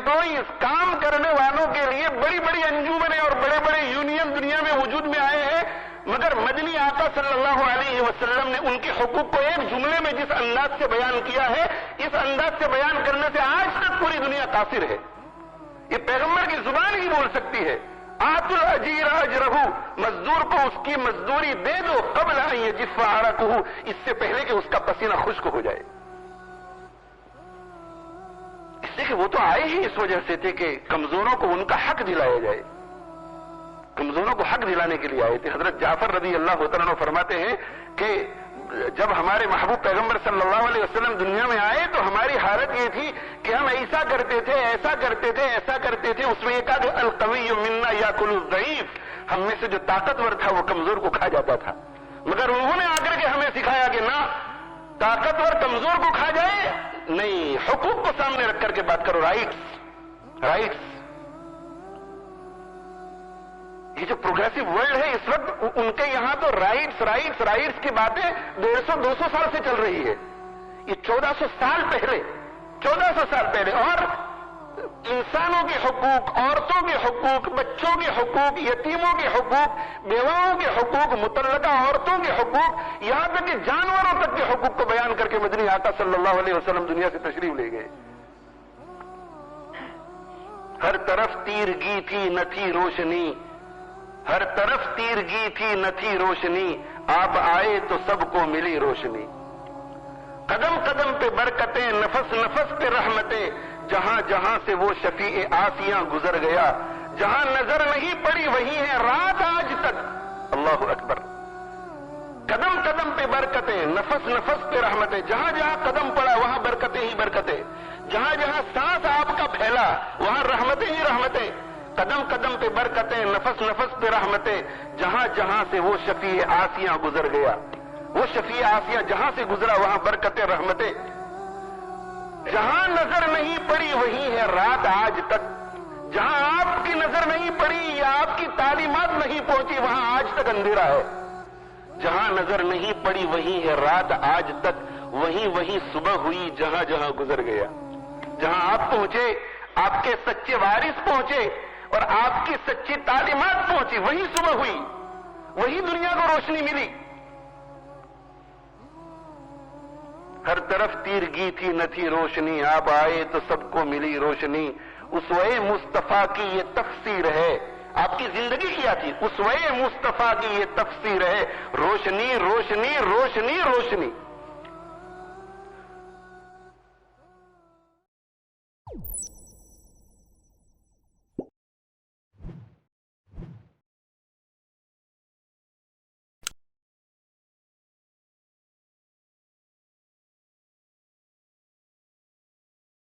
تو اس کام کرنے والوں کے لیے بڑی بڑی انجمنیں اور بڑے بڑے یونین دنیا میں وجود میں آئے ہیں، مگر مدنی آقا صلی اللہ علیہ وسلم نے ان کے حقوق کو ایک جملے میں جس انداز سے بیان کیا ہے، اس انداز سے بیان کرنے سے آج تک پوری دنیا قاصر ہے۔ یہ پیغمبر کی زبان ہی بول سکتی ہے، آت الاجیر اجرہ، مزدور کو اس کی مزدوری دے دو قبل ان یجف عرقہ، اس سے پہلے کہ اس کا پسینہ خشک ہو جائے۔ اس لیے کہ وہ تو آئے ہی اس وجہ سے تھے کہ کمزوروں کو ان کا حق دلایا جائے، کمزوروں کو حق دلانے کے لیے آئے تھے۔ حضرت جعفر رضی اللہ تعالیٰ عنہ فرماتے ہیں کہ جب ہمارے محبوب پیغمبر صلی اللہ علیہ وسلم دنیا میں آئے تو ہماری حالت یہ تھی کہ ہم ایسا کرتے تھے، ایسا کرتے تھے، ایسا کرتے تھے۔ اس میں یہ کہا کہ القوی منا یاکل الضعیف، ہم میں سے جو طاقتور تھا وہ کمزور کو کھا جاتا تھا، مگر انہوں نے آ کر کے ہمیں سکھایا کہ نہ، طاقتور کمزور کو کھا جائے نہیں، حقوق کو سامنے رکھ کر کے بات کرو، رائٹس۔ یہ جو پروگریسو ورلڈ ہے اس وقت، ان کے یہاں تو رائٹس کی باتیں 150-200 سال سے چل رہی ہے۔ یہ 1400 سال پہلے، اور انسانوں کے حقوق، عورتوں کے حقوق، بچوں کے حقوق، یتیموں کے حقوق، بیواؤں کے حقوق، مطلقہ عورتوں کے حقوق، یہاں تک کہ جانوروں تک کے حقوق کو بیان کر کے مدنی آقا صلی اللہ علیہ وسلم دنیا سے تشریف لے گئے۔ ہر طرف تیرگی تھی نہ تھی روشنی، ہر طرف تیرگی تھی نہ تھی روشنی، آپ آئے تو سب کو ملی روشنی۔ قدم قدم پہ برکتیں، نفس نفس پہ رحمتیں، جہاں جہاں سے وہ شفیع آسیاں گزر گیا، جہاں نظر نہیں پڑی وہی ہے رات آج تک۔ اللہ اکبر۔ قدم قدم پہ برکتیں، نفس نفس پہ رحمتیں، جہاں جہاں قدم پڑا وہاں برکتیں ہی برکتیں، جہاں جہاں سانس آپ کا پھیلا وہاں رحمتیں ہی رحمتیں۔ قدم قدم پہ برکتیں، نفس نفس پہ رحمتیں، جہاں جہاں سے وہ شفیع آسیاں گزر گیا، وہ شفیع آسیاں جہاں سے گزرا وہاں برکتیں رحمتیں۔ جہاں نظر نہیں پڑی وہی ہے رات آج تک، جہاں آپ کی نظر نہیں پڑی یا آپ کی تعلیمات نہیں پہنچی وہاں آج تک اندھیرا ہے۔ جہاں نظر نہیں پڑی وہی ہے رات آج تک، وہیں صبح ہوئی جہاں جہاں گزر گیا۔ جہاں آپ پہنچے، آپ کے سچے وارث پہنچے اور آپ کی سچی تعلیمات پہنچی، وہی صبح ہوئی، وہی دنیا کو روشنی ملی۔ ہر طرف تیرگی تھی نہ تھی روشنی، آپ آئے تو سب کو ملی روشنی۔ اسوہ مصطفیٰ کی یہ تفسیر ہے، آپ کی زندگی کیا تھی؟ اسوہ مصطفیٰ کی یہ تفسیر ہے، روشنی روشنی روشنی روشنی۔